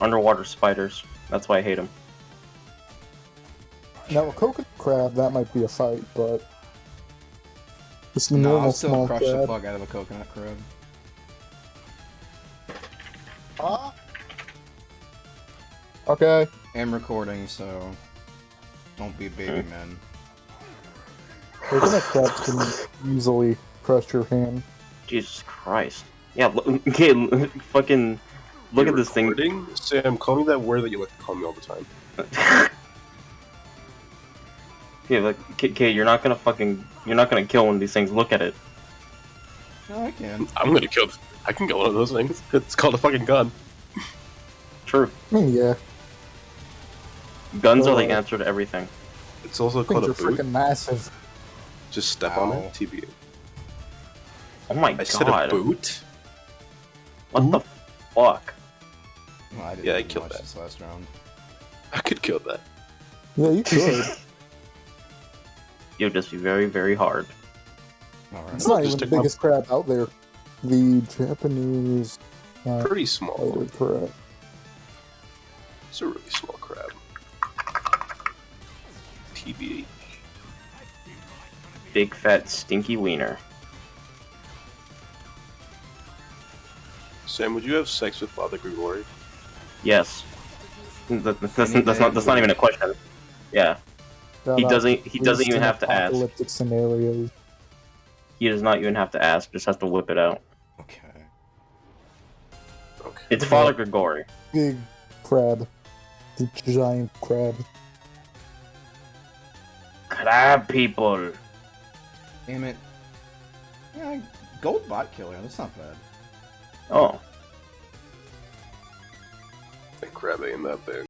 Underwater spiders. That's why I hate them. Now a coconut crab, that might be a fight, but just a No, normal I'll still small crush the crab. fuck out of a coconut crab. Ah. Okay. I'm recording, so don't be a baby man. Coconut crabs can easily crush your hand. Jesus Christ. Yeah, okay, fucking look You're at this recording? Sam, call me that word that you like to call me all the time. thing. Yeah, like, Kate, you're not gonna kill one of these things. Look at it. No, I can. I'm gonna kill. I can kill one of those things. It's called a fucking gun. True. I mean, yeah, Guns are the answer to everything. It's also things called are a boot. freaking massive. Just step on Ow. it. TBA. Oh my I god. said a boot. What the fuck? Well, I didn't Yeah, I even killed watch that. this last round. I could kill that. Yeah, you could. It would just be very, very hard. Alright. It's not Just even the take my- biggest crab out there. The Japanese Pretty small. spider crab. It's a really small crab. TBA. Big fat stinky wiener. Sam, would you have sex with Father Grigori? Yes. That's not even a question. Yeah. He doesn't even have to ask. Apocalyptic scenarios. He does not even have to ask. Just has to whip it out. Okay. Okay. It's Father Grigori. Big crab. The giant crab. Crab people. Damn it. Yeah, gold bot killer, that's not bad. Oh. That crab ain't that big.